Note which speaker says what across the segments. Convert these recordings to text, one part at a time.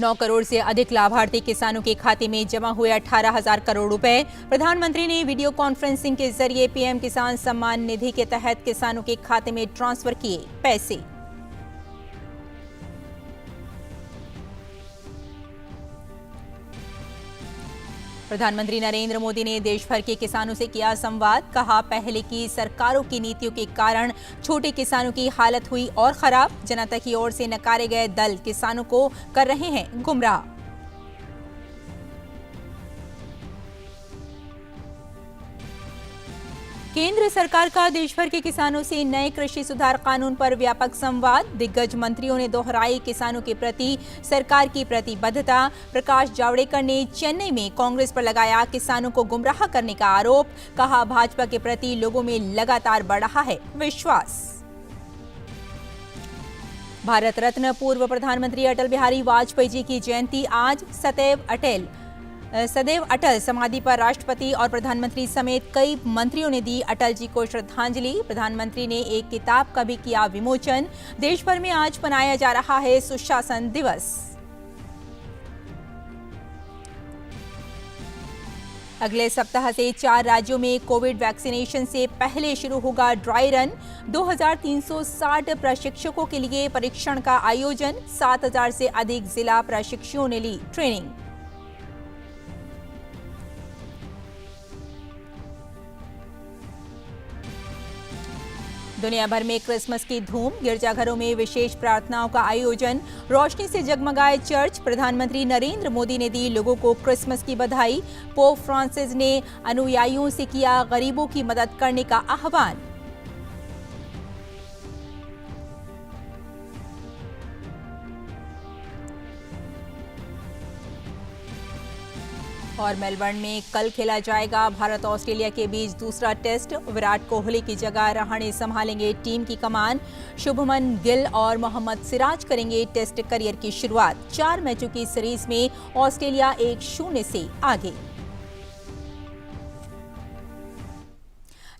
Speaker 1: 9 करोड़ से अधिक लाभार्थी किसानों के खाते में जमा हुए 18,000 करोड़ रुपए। प्रधानमंत्री ने वीडियो कॉन्फ्रेंसिंग के जरिए पीएम किसान सम्मान निधि के तहत किसानों के खाते में ट्रांसफर किए पैसे। प्रधानमंत्री नरेंद्र मोदी ने देश भर के किसानों से किया संवाद। कहा, पहले की सरकारों की नीतियों के कारण छोटे किसानों की हालत हुई और खराब। जनता की ओर से नकारे गए दल किसानों को कर रहे हैं गुमराह। केंद्र सरकार का देश भर के किसानों से नए कृषि सुधार कानून पर व्यापक संवाद। दिग्गज मंत्रियों ने दोहराई किसानों के प्रति सरकार की प्रतिबद्धता। प्रकाश जावड़ेकर ने चेन्नई में कांग्रेस पर लगाया किसानों को गुमराह करने का आरोप। कहा, भाजपा के प्रति लोगों में लगातार बढ़ रहा है विश्वास। भारत रत्न पूर्व प्रधानमंत्री अटल बिहारी वाजपेयी जी की जयंती आज। सदैव अटल समाधि पर राष्ट्रपति और प्रधानमंत्री समेत कई मंत्रियों ने दी अटल जी को श्रद्धांजलि। प्रधानमंत्री ने एक किताब का भी किया विमोचन। देश भर में आज मनाया जा रहा है सुशासन दिवस। अगले सप्ताह से 4 राज्यों में कोविड वैक्सीनेशन से पहले शुरू होगा ड्राई रन। 2360 प्रशिक्षकों के लिए परीक्षण का आयोजन। 7000 से अधिक जिला प्रशिक्षुओं ने ली ट्रेनिंग। दुनिया भर में क्रिसमस की धूम। गिरजाघरों में विशेष प्रार्थनाओं का आयोजन। रोशनी से जगमगाए चर्च। प्रधानमंत्री नरेंद्र मोदी ने दी लोगों को क्रिसमस की बधाई। पोप फ्रांसिस ने अनुयायियों से किया गरीबों की मदद करने का आह्वान। और मेलबर्न में कल खेला जाएगा भारत ऑस्ट्रेलिया के बीच दूसरा टेस्ट। विराट कोहली की जगह रहाणे संभालेंगे टीम की कमान। शुभमन गिल और मोहम्मद सिराज करेंगे टेस्ट करियर की शुरुआत। 4 मैचों की सीरीज में ऑस्ट्रेलिया 1-0 से आगे।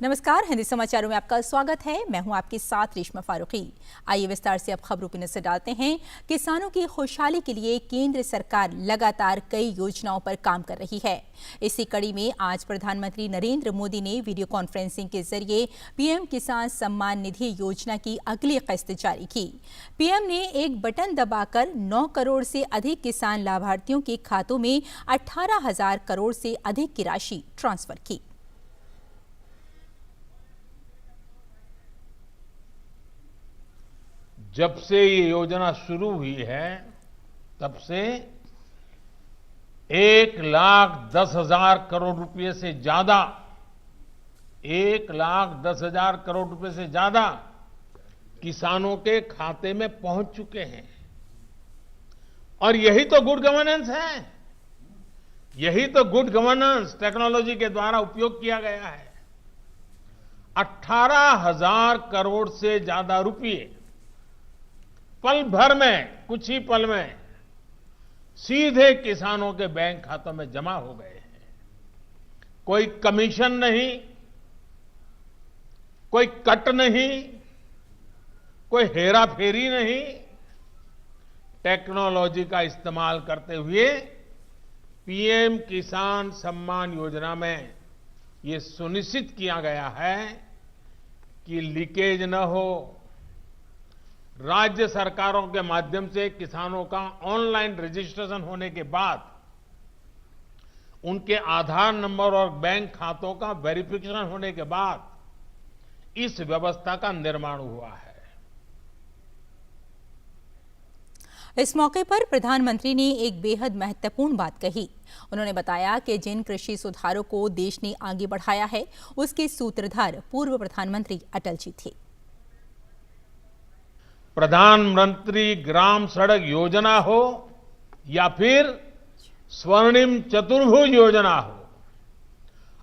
Speaker 1: नमस्कार, हिंदी समाचारों में आपका स्वागत है। मैं हूं आपके साथ रेशमा फारूकी। आइए विस्तार से अब खबरों की नजर डालते हैं। किसानों की खुशहाली के लिए केंद्र सरकार लगातार कई योजनाओं पर काम कर रही है। इसी कड़ी में आज प्रधानमंत्री नरेंद्र मोदी ने वीडियो कॉन्फ्रेंसिंग के जरिए पीएम किसान सम्मान निधि योजना की अगली किस्त जारी की। पीएम ने एक बटन दबाकर 9 करोड़ से अधिक किसान लाभार्थियों के खातों में 18,000 करोड़ से अधिक की राशि ट्रांसफर की।
Speaker 2: जब से ये योजना शुरू हुई है तब से 1,10,000 करोड़ रुपए से ज्यादा 1,10,000 करोड़ रुपए से ज्यादा किसानों के खाते में पहुंच चुके हैं। और यही तो गुड गवर्नेंस है। यही तो गुड गवर्नेंस टेक्नोलॉजी के द्वारा उपयोग किया गया है। 18,000 करोड़ से ज्यादा रुपए पल भर में, कुछ ही पल में सीधे किसानों के बैंक खातों में जमा हो गए हैं। कोई कमीशन नहीं, कोई कट नहीं, कोई हेराफेरी नहीं। टेक्नोलॉजी का इस्तेमाल करते हुए पीएम किसान सम्मान योजना में ये सुनिश्चित किया गया है कि लीकेज न हो। राज्य सरकारों के माध्यम से किसानों का ऑनलाइन रजिस्ट्रेशन होने के बाद उनके आधार नंबर और बैंक खातों का वेरिफिकेशन होने के बाद इस व्यवस्था का निर्माण हुआ है।
Speaker 1: इस मौके पर प्रधानमंत्री ने एक बेहद महत्वपूर्ण बात कही। उन्होंने बताया कि जिन कृषि सुधारों को देश ने आगे बढ़ाया है उसके सूत्रधार पूर्व प्रधानमंत्री अटल जी थे।
Speaker 2: प्रधानमंत्री ग्राम सड़क योजना हो या फिर स्वर्णिम चतुर्भुज योजना हो,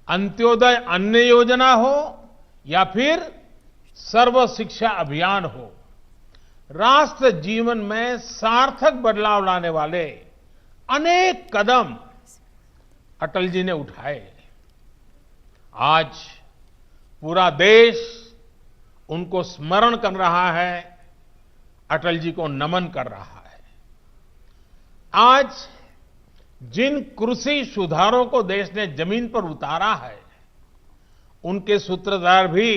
Speaker 2: अंत्योदय अन्न योजना हो या फिर सर्व शिक्षा अभियान हो, राष्ट्र जीवन में सार्थक बदलाव लाने वाले अनेक कदम अटल जी ने उठाए। आज पूरा देश उनको स्मरण कर रहा है, अटल जी को नमन कर रहा है। आज जिन कृषि सुधारों को देश ने जमीन पर उतारा है, उनके सूत्रधार भी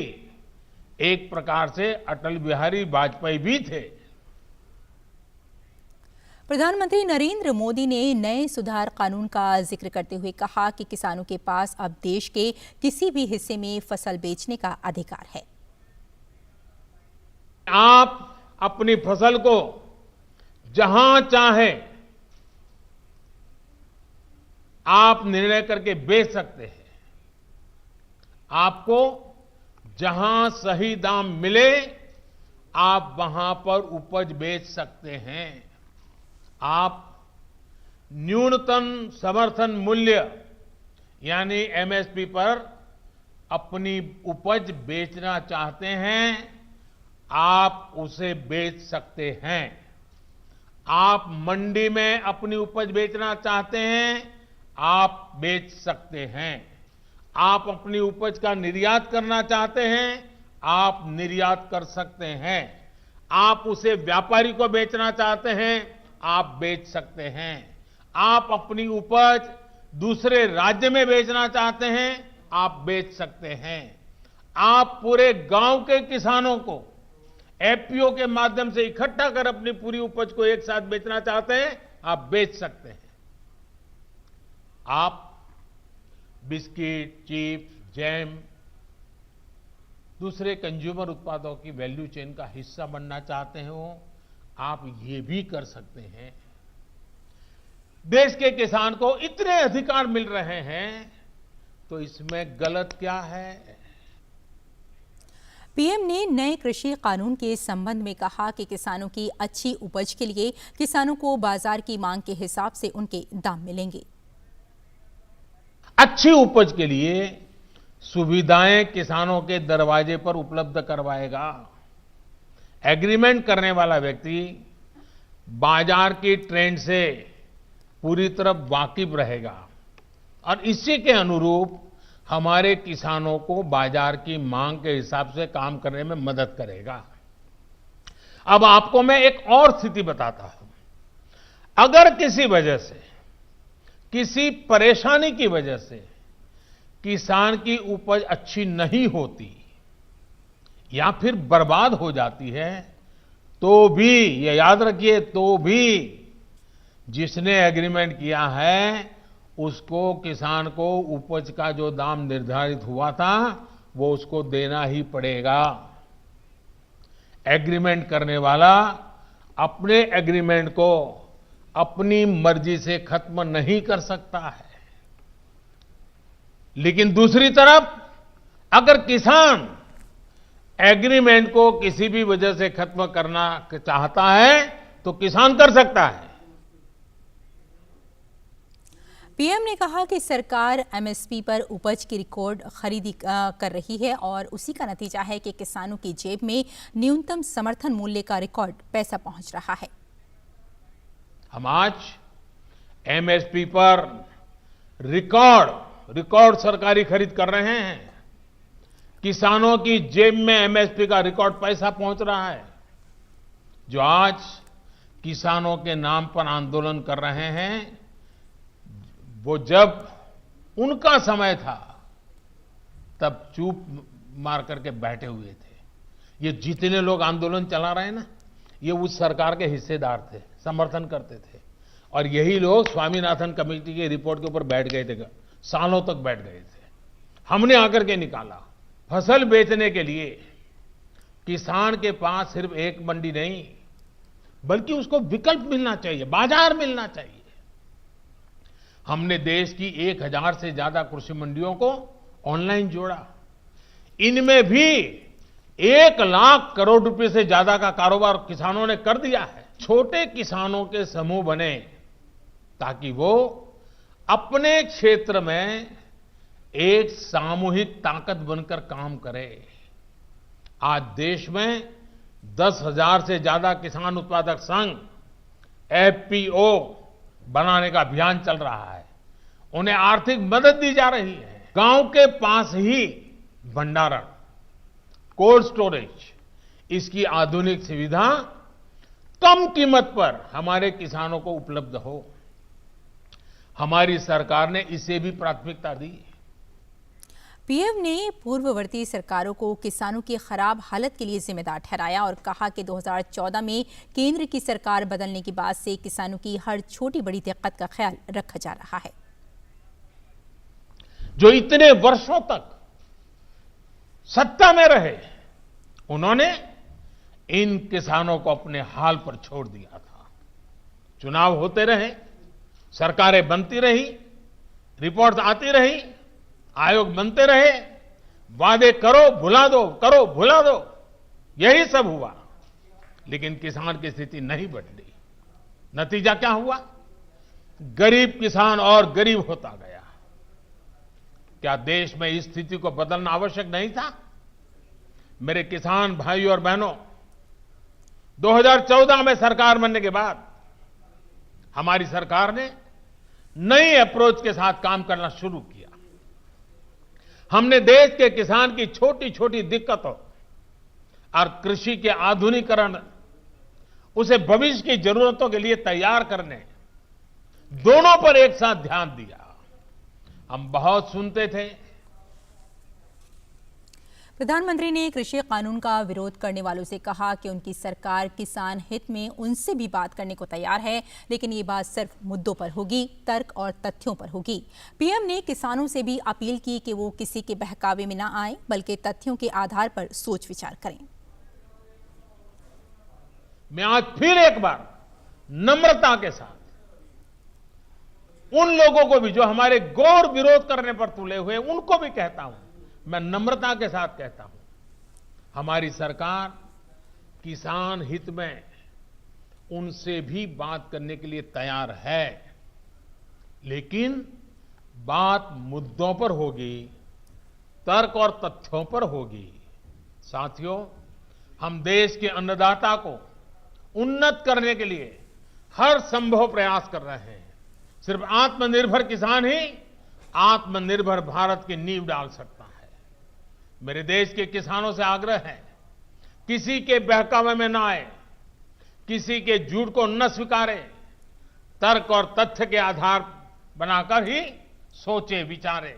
Speaker 2: एक प्रकार से अटल बिहारी वाजपेयी भी थे।
Speaker 1: प्रधानमंत्री नरेंद्र मोदी ने नए सुधार कानून का जिक्र करते हुए कहा कि किसानों के पास अब देश के किसी भी हिस्से में फसल बेचने का अधिकार है।
Speaker 2: आप अपनी फसल को जहां चाहे आप निर्णय करके बेच सकते हैं। आपको जहां सही दाम मिले आप वहां पर उपज बेच सकते हैं। आप न्यूनतम समर्थन मूल्य यानी एमएसपी पर अपनी उपज बेचना चाहते हैं, आप उसे बेच सकते हैं। आप मंडी में अपनी उपज बेचना चाहते हैं, आप बेच सकते हैं। आप अपनी उपज का निर्यात करना चाहते हैं, आप निर्यात कर सकते हैं। आप उसे व्यापारी को बेचना चाहते हैं, आप बेच सकते हैं। आप अपनी उपज दूसरे राज्य में बेचना चाहते हैं, आप बेच सकते हैं। आप पूरे गांव के किसानों को एफपीओ के माध्यम से इकट्ठा कर अपनी पूरी उपज को एक साथ बेचना चाहते हैं, आप बेच सकते हैं। आप बिस्किट, चिप्स, जैम, दूसरे कंज्यूमर उत्पादों की वैल्यू चेन का हिस्सा बनना चाहते हो, आप ये भी कर सकते हैं। देश के किसान को इतने अधिकार मिल रहे हैं, तो इसमें गलत क्या है?
Speaker 1: पीएम ने नए कृषि कानून के संबंध में कहा कि किसानों की अच्छी उपज के लिए किसानों को बाजार की मांग के हिसाब से उनके दाम मिलेंगे।
Speaker 2: अच्छी उपज के लिए सुविधाएं किसानों के दरवाजे पर उपलब्ध करवाएगा। एग्रीमेंट करने वाला व्यक्ति बाजार की ट्रेंड से पूरी तरह वाकिफ रहेगा और इसी के अनुरूप हमारे किसानों को बाजार की मांग के हिसाब से काम करने में मदद करेगा। अब आपको मैं एक और स्थिति बताता हूं। अगर किसी वजह से, किसी परेशानी की वजह से किसान की उपज अच्छी नहीं होती या फिर बर्बाद हो जाती है, तो भी ये याद रखिए, तो भी जिसने एग्रीमेंट किया है उसको, किसान को उपज का जो दाम निर्धारित हुआ था वो उसको देना ही पड़ेगा। एग्रीमेंट करने वाला अपने एग्रीमेंट को अपनी मर्जी से खत्म नहीं कर सकता है। लेकिन दूसरी तरफ अगर किसान एग्रीमेंट को किसी भी वजह से खत्म करना चाहता है तो किसान कर सकता है।
Speaker 1: पीएम ने कहा कि सरकार एमएसपी पर उपज की रिकॉर्ड खरीदी कर रही है और उसी का नतीजा है कि किसानों की जेब में न्यूनतम समर्थन मूल्य का रिकॉर्ड पैसा पहुंच रहा है।
Speaker 2: हम आज एमएसपी पर रिकॉर्ड सरकारी खरीद कर रहे हैं। किसानों की जेब में एमएसपी का रिकॉर्ड पैसा पहुंच रहा है। जो आज किसानों के नाम पर आंदोलन कर रहे हैं, वो जब उनका समय था तब चुप मार करके बैठे हुए थे। ये जितने लोग आंदोलन चला रहे हैं ना, ये उस सरकार के हिस्सेदार थे, समर्थन करते थे। और यही लोग स्वामीनाथन कमेटी की रिपोर्ट के ऊपर बैठ गए थे, सालों तक बैठ गए थे। हमने आकर के निकाला। फसल बेचने के लिए किसान के पास सिर्फ एक मंडी नहीं, बल्कि उसको विकल्प मिलना चाहिए, बाजार मिलना चाहिए। हमने देश की 1000 से ज्यादा कृषि मंडियों को ऑनलाइन जोड़ा। इनमें भी 1 लाख करोड़ रुपए से ज्यादा का कारोबार किसानों ने कर दिया है। छोटे किसानों के समूह बने ताकि वो अपने क्षेत्र में एक सामूहिक ताकत बनकर काम करे। आज देश में 10,000 से ज्यादा किसान उत्पादक संघ एफपीओ बनाने का अभियान चल रहा है। उन्हें आर्थिक मदद दी जा रही है। गांव के पास ही भंडारण, कोल्ड स्टोरेज, इसकी आधुनिक सुविधा कम कीमत पर हमारे किसानों को उपलब्ध हो। हमारी सरकार ने इसे भी प्राथमिकता दी।
Speaker 1: पीएम ने पूर्ववर्ती सरकारों को किसानों की खराब हालत के लिए जिम्मेदार ठहराया और कहा कि 2014 में केंद्र की सरकार बदलने के बाद से किसानों की हर छोटी बड़ी दिक्कत का ख्याल रखा जा रहा है।
Speaker 2: जो इतने वर्षों तक सत्ता में रहे, उन्होंने इन किसानों को अपने हाल पर छोड़ दिया था। चुनाव होते रहे, सरकारें बनती रही, रिपोर्ट आती रही, आयोग बनते रहे, वादे करो भुला दो, करो भुला दो, यही सब हुआ। लेकिन किसान की स्थिति नहीं बदली। नतीजा क्या हुआ? गरीब किसान और गरीब होता गया। क्या देश में इस स्थिति को बदलना आवश्यक नहीं था? मेरे किसान भाइयों और बहनों, 2014 में सरकार बनने के बाद हमारी सरकार ने नई अप्रोच के साथ काम करना शुरू किया। हमने देश के किसान की छोटी छोटी दिक्कतों और कृषि के आधुनिकीकरण, उसे भविष्य की जरूरतों के लिए तैयार करने, दोनों पर एक साथ ध्यान दिया। हम बहुत सुनते थे।
Speaker 1: प्रधानमंत्री ने कृषि कानून का विरोध करने वालों से कहा कि उनकी सरकार किसान हित में उनसे भी बात करने को तैयार है, लेकिन ये बात सिर्फ मुद्दों पर होगी, तर्क और तथ्यों पर होगी। पीएम ने किसानों से भी अपील की कि वो किसी के बहकावे में न आए, बल्कि तथ्यों के आधार पर सोच विचार करें।
Speaker 2: मैं आज फिर एक बार नम्रता के साथ उन लोगों को भी जो हमारे घोर विरोध करने पर तुले हुए, उनको भी कहता हूं, मैं नम्रता के साथ कहता हूं, हमारी सरकार किसान हित में उनसे भी बात करने के लिए तैयार है, लेकिन बात मुद्दों पर होगी, तर्क और तथ्यों पर होगी। साथियों, हम देश के अन्नदाता को उन्नत करने के लिए हर संभव प्रयास कर रहे हैं। सिर्फ आत्मनिर्भर किसान ही आत्मनिर्भर भारत की नींव डाल सकता है। मेरे देश के किसानों से आग्रह है, किसी के बहकावे में न आए, किसी के झूठ को न स्वीकारे, तर्क और तथ्य के आधार बनाकर ही सोचे विचारे।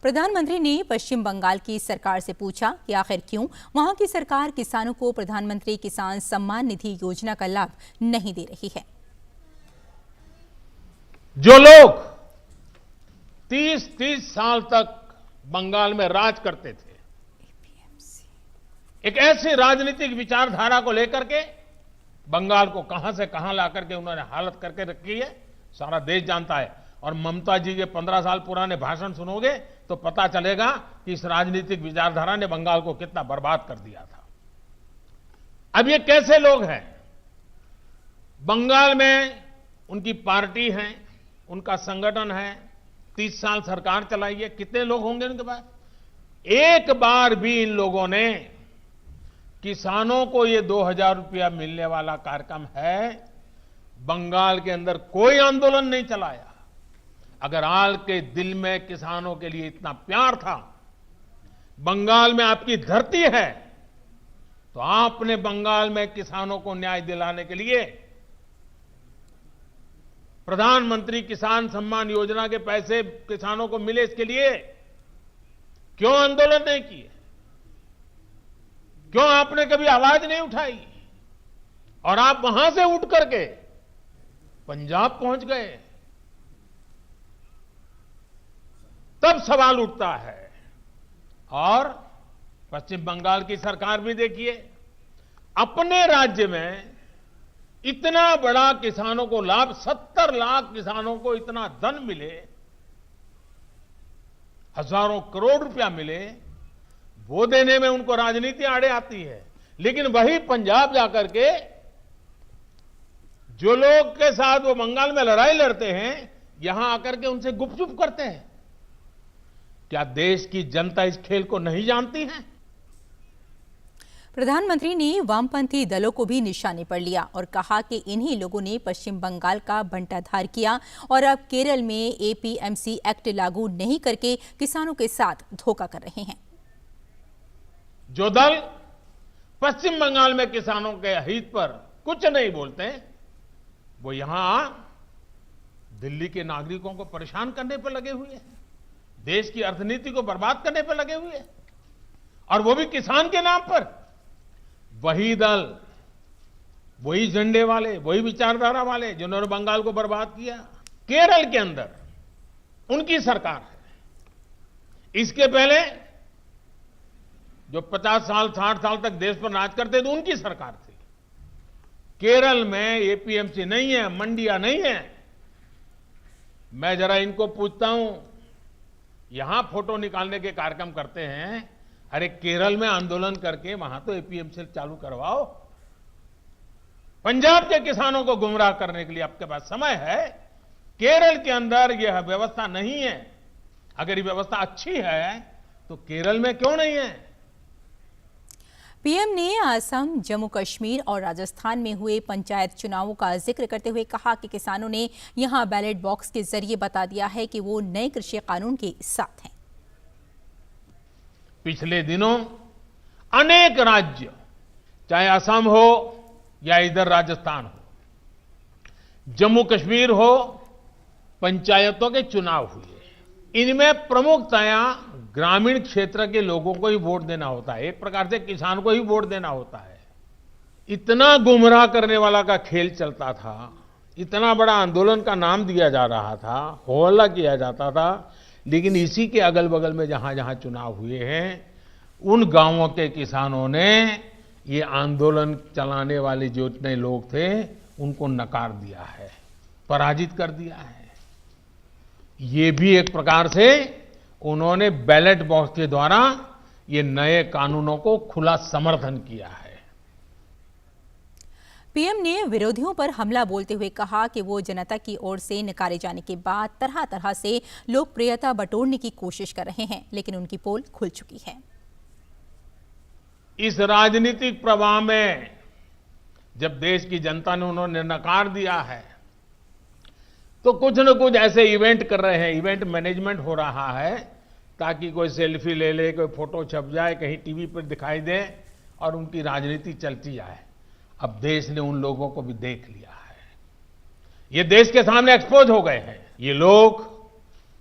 Speaker 1: प्रधानमंत्री ने पश्चिम बंगाल की सरकार से पूछा कि आखिर क्यों वहां की सरकार किसानों को प्रधानमंत्री किसान सम्मान निधि योजना का लाभ नहीं दे रही है।
Speaker 2: जो लोग 30 साल तक बंगाल में राज करते थे, एक ऐसी राजनीतिक विचारधारा को लेकर के बंगाल को कहां से कहां लाकर के उन्होंने हालत करके रखी है, सारा देश जानता है। और ममता जी के 15 साल पुराने भाषण सुनोगे तो पता चलेगा कि इस राजनीतिक विचारधारा ने बंगाल को कितना बर्बाद कर दिया था। अब ये कैसे लोग हैं? बंगाल में उनकी पार्टी है, उनका संगठन है, 30 साल सरकार चलाई है, कितने लोग होंगे उनके पास? एक बार भी इन लोगों ने किसानों को ये 2000 रुपया मिलने वाला कार्यक्रम है, बंगाल के अंदर कोई आंदोलन नहीं चलाया। अगर आपके दिल में किसानों के लिए इतना प्यार था, बंगाल में आपकी धरती है, तो आपने बंगाल में किसानों को न्याय दिलाने के लिए प्रधानमंत्री किसान सम्मान योजना के पैसे किसानों को मिले, इसके लिए क्यों आंदोलन नहीं किए? क्यों आपने कभी आवाज नहीं उठाई? और आप वहां से उठ करके पंजाब पहुंच गए, तब सवाल उठता है। और पश्चिम बंगाल की सरकार भी देखिए, अपने राज्य में इतना बड़ा किसानों को लाभ, 70 लाख किसानों को इतना धन मिले, हजारों करोड़ रुपया मिले, वो देने में उनको राजनीति आड़े आती है। लेकिन वही पंजाब जाकर के जो लोग के साथ वो बंगाल में लड़ाई लड़ते हैं, यहां आकर के उनसे गुपचुप करते हैं। क्या देश की जनता इस खेल को नहीं जानती है?
Speaker 1: प्रधानमंत्री ने वामपंथी दलों को भी निशाने पर लिया और कहा कि इन्हीं लोगों ने पश्चिम बंगाल का बंटाधार किया और अब केरल में एपीएमसी एक्ट लागू नहीं करके किसानों के साथ धोखा कर रहे हैं।
Speaker 2: जो दल पश्चिम बंगाल में किसानों के हित पर कुछ नहीं बोलते, वो यहां दिल्ली के नागरिकों को परेशान करने पर लगे हुए हैं, देश की अर्थनीति को बर्बाद करने पर लगे हुए हैं, और वो भी किसान के नाम पर। वही दल, वही झंडे वाले, वही विचारधारा वाले जिन्होंने बंगाल को बर्बाद किया। केरल के अंदर उनकी सरकार है। इसके पहले जो 50 साल 60 साल तक देश पर राज करते थे, उनकी सरकार थी। केरल में एपीएमसी नहीं है, मंडियां नहीं है। मैं जरा इनको पूछता हूं, यहां फोटो निकालने के कार्यक्रम करते हैं, अरे केरल में आंदोलन करके वहां तो एपीएमसी चालू करवाओ। पंजाब के किसानों को गुमराह करने के लिए आपके पास समय है। केरल के अंदर यह व्यवस्था नहीं है। अगर ये व्यवस्था अच्छी है तो केरल में क्यों नहीं है?
Speaker 1: पीएम ने असम, जम्मू कश्मीर और राजस्थान में हुए पंचायत चुनावों का जिक्र करते हुए कहा कि किसानों ने यहां बैलेट बॉक्स के जरिए बता दिया है कि वो नए कृषि कानून के साथ हैं।
Speaker 2: पिछले दिनों अनेक राज्य, चाहे असम हो या इधर राजस्थान हो, जम्मू कश्मीर हो, पंचायतों के चुनाव हुए। इनमें प्रमुखतया ग्रामीण क्षेत्र के लोगों को ही वोट देना होता है, एक प्रकार से किसान को ही वोट देना होता है। इतना गुमराह करने वाला का खेल चलता था, इतना बड़ा आंदोलन का नाम दिया जा रहा था, हो हल्ला किया जाता था, लेकिन इसी के अगल बगल में जहां जहां चुनाव हुए हैं, उन गांवों के किसानों ने ये आंदोलन चलाने वाले जो इतने लोग थे उनको नकार दिया है, पराजित कर दिया है। ये भी एक प्रकार से उन्होंने बैलेट बॉक्स के द्वारा ये नए कानूनों को खुला समर्थन किया है।
Speaker 1: पीएम ने विरोधियों पर हमला बोलते हुए कहा कि वो जनता की ओर से नकारे जाने के बाद तरह तरह से लोकप्रियता बटोरने की कोशिश कर रहे हैं, लेकिन उनकी पोल खुल चुकी है।
Speaker 2: इस राजनीतिक प्रवाह में जब देश की जनता ने उन्होंने नकार दिया है, तो कुछ न कुछ ऐसे इवेंट कर रहे हैं, इवेंट मैनेजमेंट हो रहा है, ताकि कोई सेल्फी ले ले, कोई फोटो छप जाए, कहीं टीवी पर दिखाई दे और उनकी राजनीति चलती जाए। अब देश ने उन लोगों को भी देख लिया है, ये देश के सामने एक्सपोज हो गए हैं। ये लोग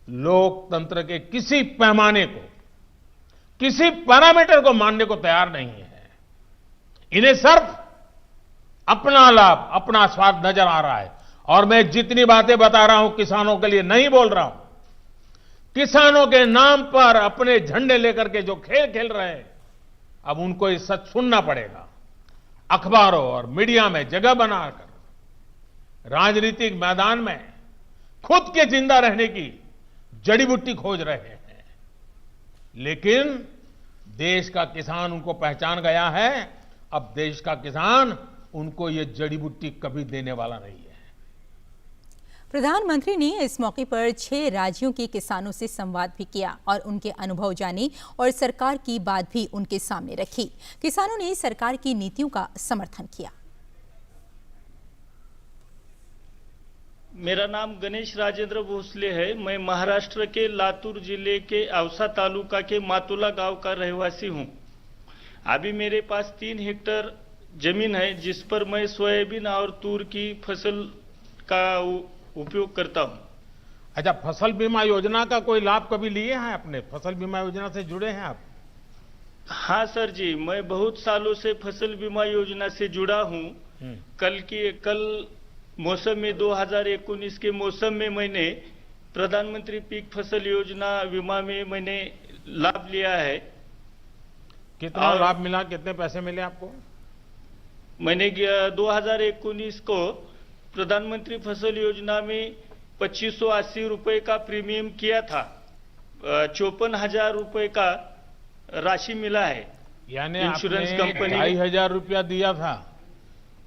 Speaker 2: लोकतंत्र के किसी पैमाने को, किसी पैरामीटर को मानने को तैयार नहीं है। इन्हें सिर्फ अपना लाभ, अपना स्वार्थ नजर आ रहा है। और मैं जितनी बातें बता रहा हूं किसानों के लिए नहीं बोल रहा हूं। किसानों के नाम पर अपने झंडे लेकर के जो खेल खेल रहे हैं, अब उनको ये सच सुनना पड़ेगा। अखबारों और मीडिया में जगह बनाकर राजनीतिक मैदान में खुद के जिंदा रहने की जड़ी बूटी खोज रहे हैं, लेकिन देश का किसान उनको पहचान गया है। अब देश का किसान उनको ये जड़ी बूटी कभी देने वाला नहीं है।
Speaker 1: प्रधानमंत्री ने इस मौके पर 6 राज्यों के किसानों से संवाद भी किया और उनके अनुभव जाने और सरकार की बात भी उनके सामने रखी। किसानों ने सरकार की नीतियों का समर्थन किया।
Speaker 3: मेरा नाम गणेश राजेंद्र भोसले है। मैं महाराष्ट्र के लातूर जिले के औसा तालुका के मातुला गांव का रहवासी हूं। अभी मेरे पास 3 हेक्टेयर जमीन है, जिस पर मैं सोयाबीन और तूर की फसल का उपयोग करता हूं।
Speaker 2: अच्छा, फसल बीमा योजना का कोई लाभ कभी लिए हैं आपने? फसल बीमा योजना से जुड़े हैं आप?
Speaker 3: हाँ सर जी, मैं बहुत सालों से फसल बीमा योजना से जुड़ा हूं। कल मौसम में 2019 के मौसम में मैंने प्रधानमंत्री पीक फसल योजना बीमा में मैंने लाभ लिया है।
Speaker 2: कितना लाभ मिला, कितने पैसे मिले आपको?
Speaker 3: मैंने 2019 को प्रधानमंत्री फसल योजना में 2580 रुपए का प्रीमियम किया था। 54,000 रुपए का राशि मिला है।
Speaker 2: यानी
Speaker 3: इंश्योरेंस
Speaker 2: आपने
Speaker 3: कंपनी
Speaker 2: 2,500 रुपया दिया था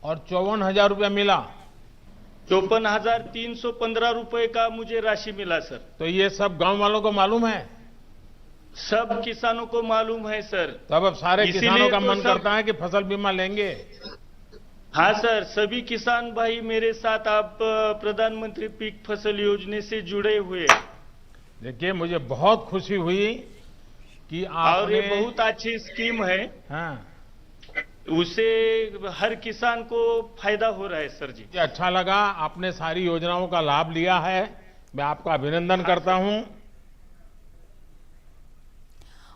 Speaker 2: और 54,000 रुपया मिला।
Speaker 3: 54,315 रुपए का मुझे राशि मिला सर।
Speaker 2: तो ये सब गांव वालों को मालूम है?
Speaker 3: सब किसानों को मालूम है सर।
Speaker 2: तब अब सारे किसानों का मन
Speaker 3: तो
Speaker 2: करता है कि फसल बीमा लेंगे।
Speaker 3: हाँ सर, सभी किसान भाई मेरे साथ आप प्रधानमंत्री पीक फसल योजना से जुड़े हुए।
Speaker 2: देखिए, मुझे बहुत खुशी हुई कि आपने,
Speaker 3: और ये बहुत अच्छी स्कीम है।
Speaker 2: हाँ,
Speaker 3: उससे हर किसान को फायदा हो रहा है सर जी।
Speaker 2: अच्छा लगा, आपने सारी योजनाओं का लाभ लिया है, मैं आपका अभिनंदन करता हूं।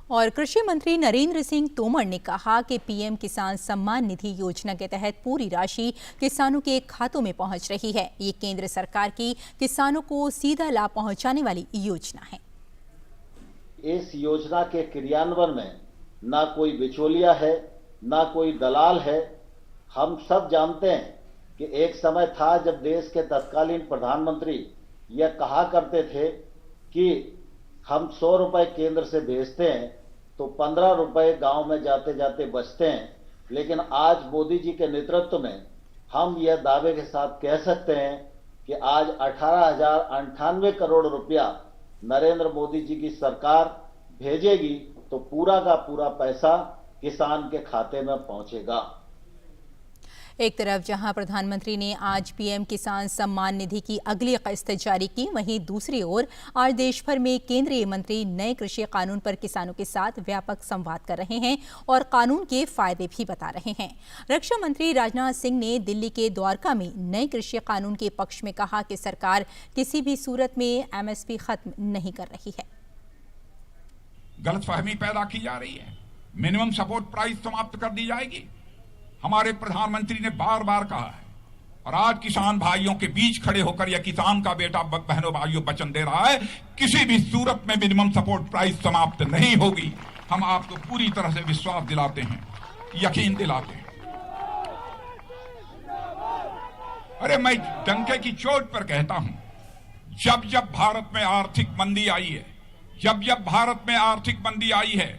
Speaker 1: और कृषि मंत्री नरेंद्र सिंह तोमर ने कहा कि पीएम किसान सम्मान निधि योजना के तहत पूरी राशि किसानों के खातों में पहुंच रही है। ये केंद्र सरकार की किसानों को सीधा लाभ पहुंचाने वाली योजना है।
Speaker 4: इस योजना के क्रियान्वयन में ना कोई बिचौलिया है, ना कोई दलाल है। हम सब जानते हैं कि एक समय था जब देश के तत्कालीन प्रधानमंत्री यह कहा करते थे कि हम 100 रुपए केंद्र से भेजते हैं तो 15 रुपए गांव में जाते जाते बचते हैं। लेकिन आज मोदी जी के नेतृत्व में हम यह दावे के साथ कह सकते हैं कि आज 18,098 करोड़ रुपया नरेंद्र मोदी जी की सरकार भेजेगी तो पूरा का पूरा पैसा किसान के खाते में पहुंचेगा।
Speaker 1: एक तरफ जहां प्रधानमंत्री ने आज पीएम किसान सम्मान निधि की अगली किस्त जारी की, वहीं दूसरी ओर आज देश भर में केंद्रीय मंत्री नए कृषि कानून पर किसानों के साथ व्यापक संवाद कर रहे हैं और कानून के फायदे भी बता रहे हैं। रक्षा मंत्री राजनाथ सिंह ने दिल्ली के द्वारका में नए कृषि कानून के पक्ष में कहा कि सरकार किसी भी सूरत में एमएसपी खत्म नहीं कर रही है।
Speaker 5: गलतफहमी पैदा की जा रही है। मिनिमम सपोर्ट प्राइस समाप्त कर दी जाएगी। हमारे प्रधानमंत्री ने बार बार कहा है और आज किसान भाइयों के बीच खड़े होकर यह किसान का बेटा बहनों भाइयों वचन दे रहा है, किसी भी सूरत में मिनिमम सपोर्ट प्राइस समाप्त नहीं होगी। हम आपको पूरी तरह से विश्वास दिलाते हैं, यकीन दिलाते हैं। अरे मैं डंके की चोट पर कहता हूं, जब जब भारत में आर्थिक मंदी आई है, जब भारत में आर्थिक मंदी आई है,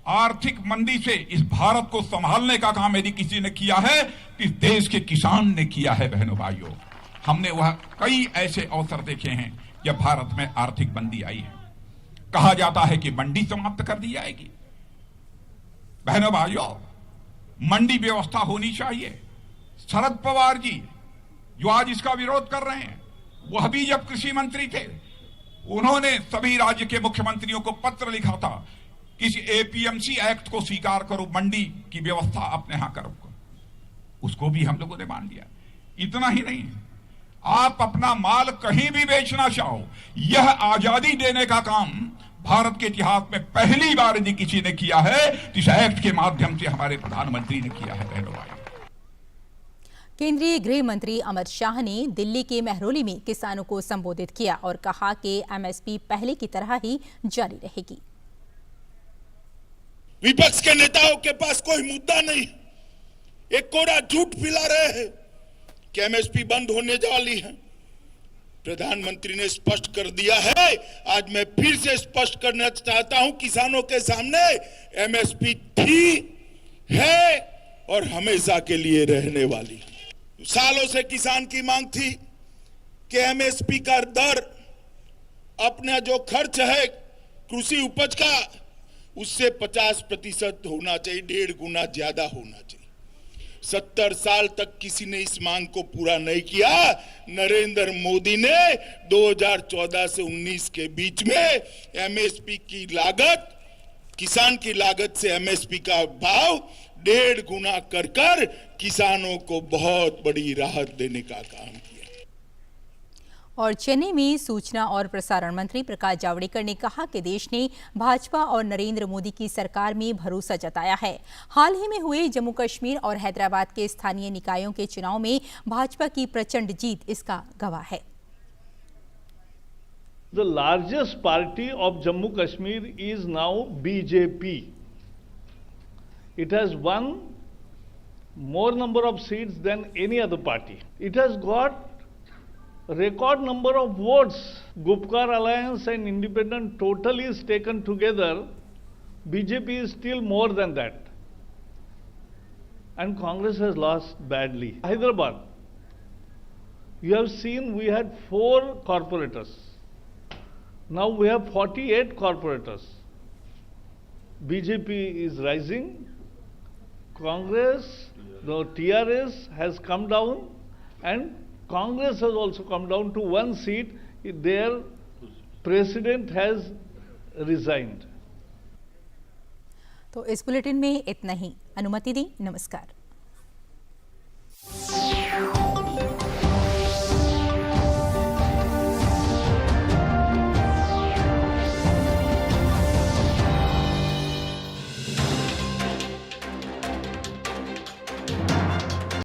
Speaker 5: आर्थिक मंदी से इस भारत को संभालने का काम यदि किसी ने किया है तो इस देश के किसान ने किया है। बहनों भाइयों, हमने वह कई ऐसे अवसर देखे हैं जब भारत में आर्थिक मंदी आई है। कहा जाता है कि मंडी समाप्त कर दी जाएगी। बहनों भाइयों, मंडी व्यवस्था होनी चाहिए। शरद पवार जी जो आज इसका विरोध कर रहे हैं, वह भी जब कृषि मंत्री थे, उन्होंने सभी राज्य के मुख्यमंत्रियों को पत्र लिखा था कि इस एपीएमसी एक्ट को स्वीकार करो, मंडी की व्यवस्था अपने यहां करो। उसको भी हम लोगों ने मान लिया। इतना ही नहीं, आप अपना माल कहीं भी बेचना चाहो, यह आजादी देने का काम भारत के इतिहास में पहली बार यदि किसी ने किया है तो इस एक्ट के माध्यम से हमारे प्रधानमंत्री ने किया है। बहनों भाई,
Speaker 1: केंद्रीय गृह मंत्री अमित शाह ने दिल्ली के महरौली में किसानों को संबोधित किया और कहा कि एमएसपी पहले की तरह ही जारी रहेगी।
Speaker 6: विपक्ष के नेताओं के पास कोई मुद्दा नहीं, एक कोरा झूठ फैला रहे हैं कि एमएसपी बंद होने वाली है। प्रधानमंत्री ने स्पष्ट कर दिया है, आज मैं फिर से स्पष्ट करना चाहता हूं किसानों के सामने, एमएसपी थी, है और हमेशा के लिए रहने वाली। सालों से किसान की मांग थी कि एमएसपी का दर अपना जो खर्च है कृषि उपज का, उससे 50% होना चाहिए, 1.5 गुना ज्यादा होना चाहिए। 70 साल तक किसी ने इस मांग को पूरा नहीं किया। नरेंद्र मोदी ने 2014 से 19 के बीच में एमएसपी की लागत, किसान की लागत से एमएसपी का भाव 1.5 गुना कर किसानों को बहुत बड़ी राहत देने का काम किया।
Speaker 1: और चेन्नई में सूचना और प्रसारण मंत्री प्रकाश जावड़ेकर ने कहा कि देश ने भाजपा और नरेंद्र मोदी की सरकार में भरोसा जताया है। हाल ही में हुए जम्मू कश्मीर और हैदराबाद के स्थानीय निकायों के चुनाव में भाजपा की प्रचंड जीत इसका गवाह है।
Speaker 7: The largest party of Jammu Kashmir is now BJP. It has won more number of seats than any other party. It has got record number of votes. Gupkar Alliance and Independent totally is taken together. BJP is still more than that. And Congress has lost badly. Hyderabad, you have seen we had 4 corporators. Now we have 48 corporators. BJP is rising. Congress, the TRS has come down, and Congress has also come down to 1 seat. Their president has resigned.
Speaker 1: तो इस bulletin में इतना ही। अनुमति दी, नमस्कार।